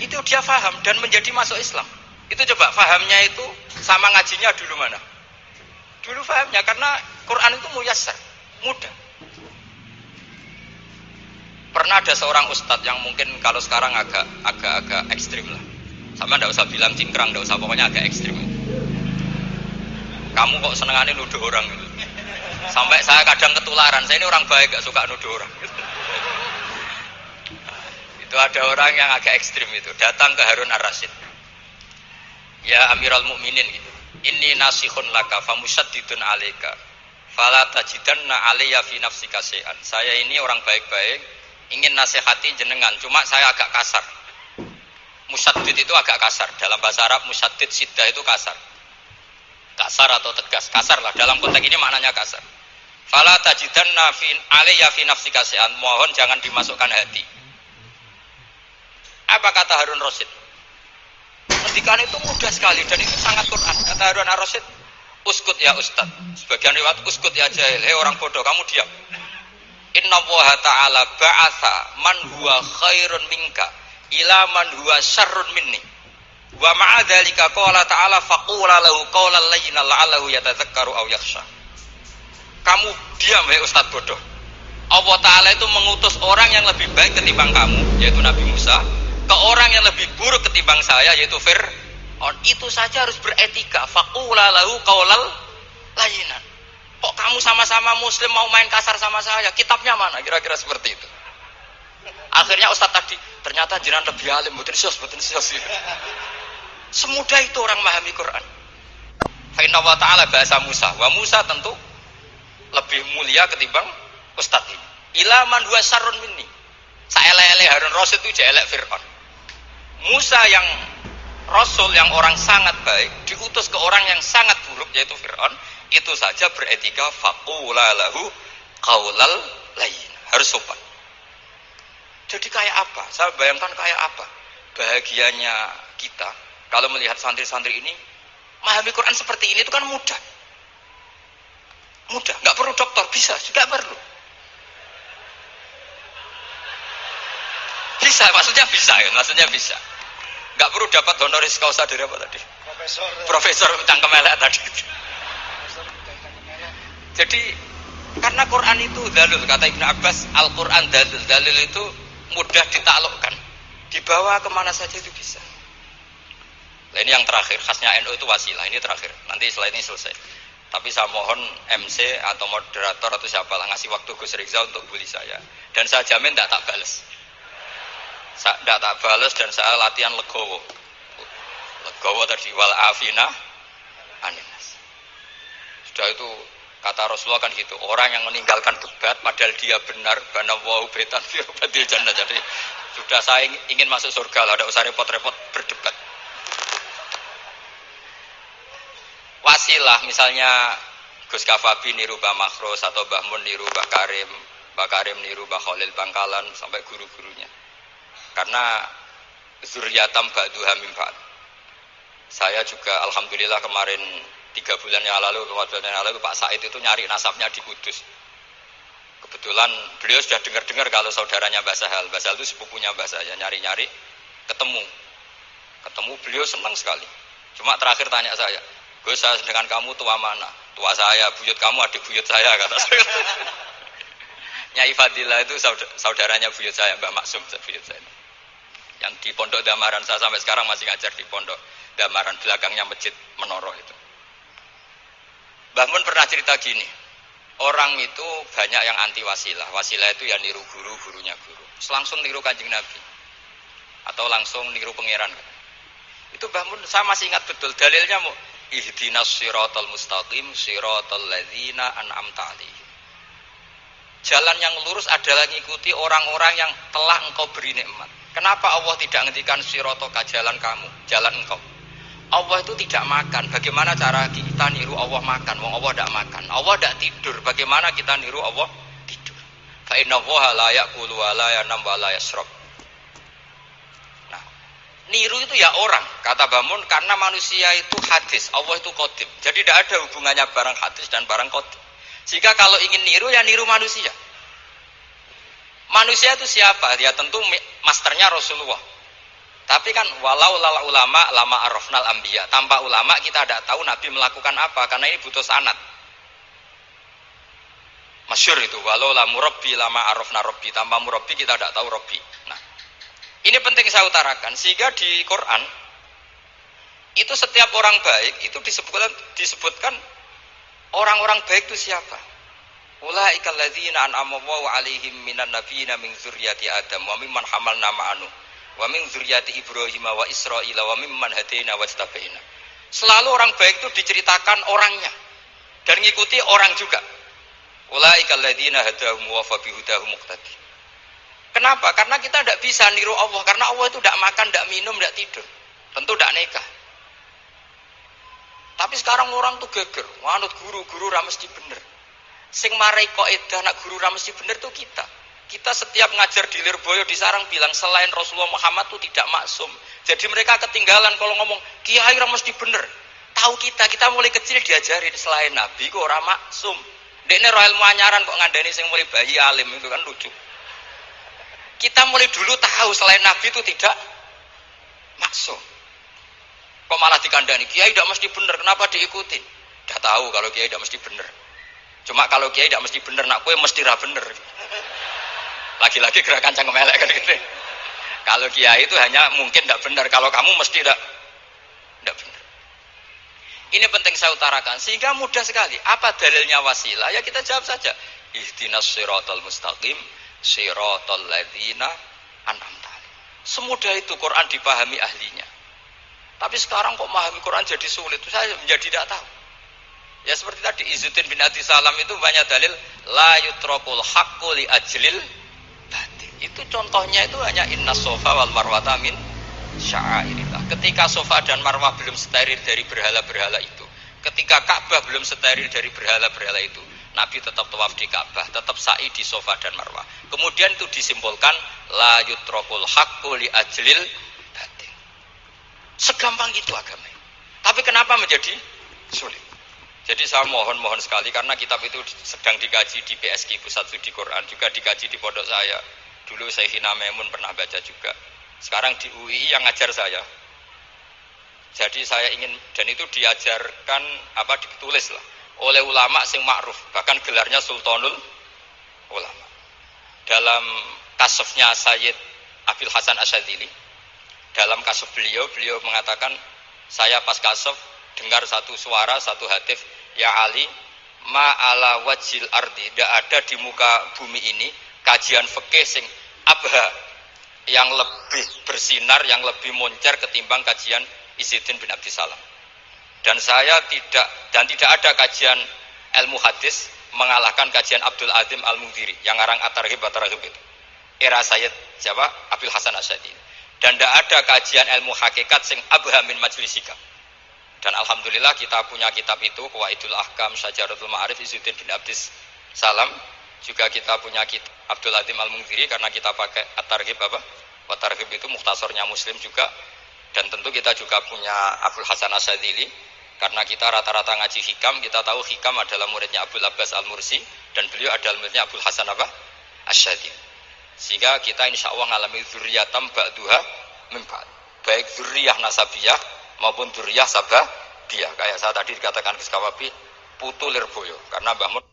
Itu dia faham dan menjadi masuk Islam. Itu coba fahamnya itu sama ngajinya dulu mana? Dulu fahamnya karena Quran itu muyassar, mudah. Pernah ada seorang ustadz yang mungkin kalau sekarang agak ekstrim lah. Sama ndak usah bilang cingkrang, ndak usah, pokoknya agak ekstrim. Kamu kok senengannya nuduh orang gitu. Sampai saya kadang ketularan, saya ini orang baik gak suka nuduh orang. Itu ada orang yang agak ekstrim itu, datang ke Harun ar-Rasyid. Ya Amirul Mukminin gitu. Inni nasihun laka famusaddidun alaika. Fala tajidanna alayya fi nafsika syai'an. Saya ini orang baik-baik, ingin nasihati jenengan, cuma saya agak kasar. Musaddid itu agak kasar. Dalam bahasa Arab musaddid siddah itu kasar. Kasar atau tegas, kasar lah. Dalam konteks ini maknanya kasar. Fala tajidanna fi alayya fi nafsika syai'an. Mohon jangan dimasukkan hati. Apa kata Harun Rasyid? Pendidikan itu mudah sekali dan itu sangat Quran. Kata Harun ar-Rasyid, uskut ya ustad. Sebagian riwayat uskut ya jahil. Hei orang bodoh, kamu diam. Inna Allaha ta'ala ba'atha man huwa khairun minka ila man huwa syarrun minni. Wa ma'a dzalika qala ta'ala faqula lahu qawlan layyinan la'allahu yatadzakkaru aw yakhsha. Kamu diam hei ustad bodoh. Allah Ta'ala itu mengutus orang yang lebih baik ketimbang kamu, yaitu Nabi Musa, ke orang yang lebih buruk ketimbang saya, yaitu Fir'aun. Itu saja harus beretika. Faqula lahu qawlan layyinan. Kok kamu sama-sama muslim mau main kasar sama saya? Kitabnya mana? Kira-kira seperti itu. Akhirnya Ustaz tadi, ternyata jenengan lebih alim, betul sos. Semudah itu orang memahami Quran. Fa inna wa ta'ala bahasa Musa. Wa Musa tentu lebih mulia ketimbang Ustaz ini. Ila man huwa syarrun minni. Saelek-elek Harun Rasyid itu jelek Fir'aun. Musa yang Rasul yang orang sangat baik diutus ke orang yang sangat buruk yaitu Fir'aun. Itu saja beretika faqula lahu qaulal layyin. Harus sopan. Jadi kayak apa? Saya bayangkan kayak apa bahagianya kita kalau melihat santri-santri ini memahami Quran seperti ini. Itu kan mudah. Mudah, nggak perlu dokter, bisa, juga perlu. Bisa, maksudnya bisa. Nggak perlu dapat honoris causa dari apa tadi? Profesor cangkem elek tadi. Jadi karena Quran itu dalil, kata Ibnu Abbas, Al-Quran dalil itu mudah ditaklukkan, dibawa kemana saja itu bisa. Nah, ini yang terakhir, khasnya NU itu wasilah. Ini terakhir, nanti setelah ini selesai. Tapi saya mohon MC atau moderator atau siapalah ngasih waktu Gus Rizal untuk bully saya, dan saya jamin tidak tak balas. Tidak tak balas dan saya latihan legowo tadi wal afina aninas. Sudah itu kata Rasulullah kan gitu, orang yang meninggalkan debat padahal dia benar, banawahu betan fi badil jannah. Jadi sudah saya ingin masuk surga lah, tidak usah repot-repot berdebat. Wasilah misalnya Gus Kafabi niru Mbah Makhros atau Mbah Mun niru Mbah Karim niru Mbah Khalil Bangkalan sampai guru-gurunya. Karena zuriyatam ba'duha min ba'd. Saya juga alhamdulillah kemarin 3 bulan yang lalu Pak Said itu nyari nasabnya di Kudus. Kebetulan beliau sudah dengar-dengar kalau saudaranya Mbah Sahal. Mbah Sahal itu sepupunya Mbah saya, nyari-nyari ketemu beliau senang sekali. Cuma terakhir tanya saya, Gus, saya dengan kamu tua mana? Tua saya, buyut kamu adik buyut saya, kata saya. Nyai Fadilah itu saudaranya buyut saya, Mbah Maksum buyut saya. Yang di Pondok Damaran, saya sampai sekarang masih ngajar di Pondok Damaran, belakangnya Masjid Menoro itu. Mbah Mun pernah cerita gini, orang itu banyak yang anti wasilah. Wasilah itu ya niru guru, gurunya guru. Langsung niru Kanjeng Nabi. Atau langsung niru pangeran. Itu Mbah Mun, saya masih ingat betul dalilnya, ihdinas siratal mustaqim siratal ladzina an'amta 'alaihim. Jalan yang lurus adalah mengikuti orang-orang yang telah engkau beri nikmat. Kenapa Allah tidak ngendikan siratoka, jalan kamu, jalan engkau? Allah itu tidak makan. Bagaimana cara kita niru Allah makan? Wong Allah tidak makan. Allah tidak tidur. Bagaimana kita niru Allah tidur? Fa inna Allaha la ya'kulu wa la yanam wa la yashrab. Nah, niru itu ya orang, kata Bamun, karena manusia itu hadis, Allah itu qadim. Jadi tidak ada hubungannya barang hadis dan barang qadim. Jika kalau ingin niru ya niru manusia. Manusia itu siapa? Ya tentu masternya Rasulullah. Tapi kan walau lala ulama lama arafnal anbiya. Tanpa ulama kita tidak tahu Nabi melakukan apa karena ini butuh sanad. Masyhur itu walau la murabbi lama arafna rabbi. Tanpa murabbi kita tidak tahu rabbi. Nah, ini penting saya utarakan sehingga di Quran itu setiap orang baik itu disebutkan orang-orang baik itu siapa? Ulaikal ladzina an'ama Allahu 'alaihim minan nabiyyin min dzurriyyati Adam wa mimman hamalna ma'anu wa min dzurriyyati Ibrahim wa Israil wa mimman hadaina wajtabaina. Selalu orang baik itu diceritakan orangnya dan ngikuti orang juga. Ulaikal ladzina hadahum wa fa bihudahum muqtadi. Kenapa? Karena kita tidak bisa niru Allah karena Allah itu tidak makan, tidak minum, tidak tidur. Tentu tidak nikah. Tapi sekarang orang tuh geger, manut guru-guru ra mesti bener. Sing marai kaidah nak guru ra mesti bener tuh kita. Kita setiap ngajar di Lirboyo di Sarang bilang selain Rasulullah Muhammad tuh tidak maksum. Jadi mereka ketinggalan kalau ngomong kiai ra mesti bener. Tahu kita mulai kecil diajarin selain Nabi kok ora maksum. Dekne ro ilmu anyaran kok ngandani sing mulai bayi alim itu kan lucu. Kita mulai dulu tahu selain Nabi itu tidak maksum. Kok malah dikandani kiai tidak mesti bener, kenapa diikutin? Udah tahu kalau kiai tidak mesti bener. Cuma kalau kiai tidak mesti bener, nak kue mesti ra bener. Lagi-lagi gerakan cangkem elek kan gitu. Kalau kiai itu hanya mungkin tidak bener, kalau kamu mesti tidak bener. Ini penting saya utarakan sehingga mudah sekali. Apa dalilnya wasilah? Ya kita jawab saja. Ihdinas siratal mustaqim, siratal ladzina an'amta. Semudah itu Quran dipahami ahlinya. Tapi sekarang kok memahami Quran jadi sulit, itu saya menjadi tidak tahu. Ya seperti tadi Izzuddin bin Abi Salam itu banyak dalil la yutrakul haqqu li ajlil batil. Itu contohnya itu hanya inna sofa wal marwata min sya'airillah. Ketika sofa dan marwah belum steril dari berhala-berhala itu, ketika Ka'bah belum steril dari berhala-berhala itu, Nabi tetap tawaf di Ka'bah, tetap sa'i di sofa dan marwah. Kemudian itu disimbolkan la yutrakul haqqu li ajlil batil. Segampang itu agama. Tapi kenapa menjadi sulit? Jadi saya mohon sekali karena kitab itu sedang dikaji di PSK Pusat Studi Quran, juga dikaji di pondok saya. Dulu saya Hina Memun pernah baca juga. Sekarang di UI yang ngajar saya. Jadi saya ingin, dan itu diajarkan ditulis lah oleh ulama sing ma'ruf, bahkan gelarnya Sultanul Ulama. Dalam kasofnya Sayyid Abil Hasan Asyadzili, dalam kasuf beliau mengatakan, saya pas kasuf dengar satu suara, satu hatif, ya Ali, ma'ala wajil ardi, tidak ada di muka bumi ini kajian fikih sing abha, yang lebih bersinar, yang lebih moncer ketimbang kajian Izzuddin bin Abdi Salam. Dan tidak ada kajian ilmu hadis mengalahkan kajian Abdul Azim Al-Mundhiri yang ngarang At-Targhib itu. Era Sayyid siapa? Abil Hasan Asyadzili. Dan tidak ada kajian ilmu hakikat sing abha min majlisika. Dan alhamdulillah kita punya kitab itu, Qawaidul Ahkam Syajaratul Ma'arif Izzuddin bin Abdi Salam. Juga kita punya kitab Abdul Azim Al-Mundhiri karena kita pakai At-Targhib At-Targhib itu mukhtasornya Muslim juga. Dan tentu kita juga punya Abul Hasan Asyadzili karena kita rata-rata ngaji hikam, kita tahu hikam adalah muridnya Abdul Abbas Al-Mursi dan beliau adalah muridnya Abul Hasan Asyadzili. Sehingga kita insya Allah ngalami dzurriyatam ba'duha min ba'd. Baik dzurriyah nasabiyah maupun dzurriyah sababiyah. Kayak saya tadi dikatakan Gus Kawabi, putu Lirboyo karena Mbah Mun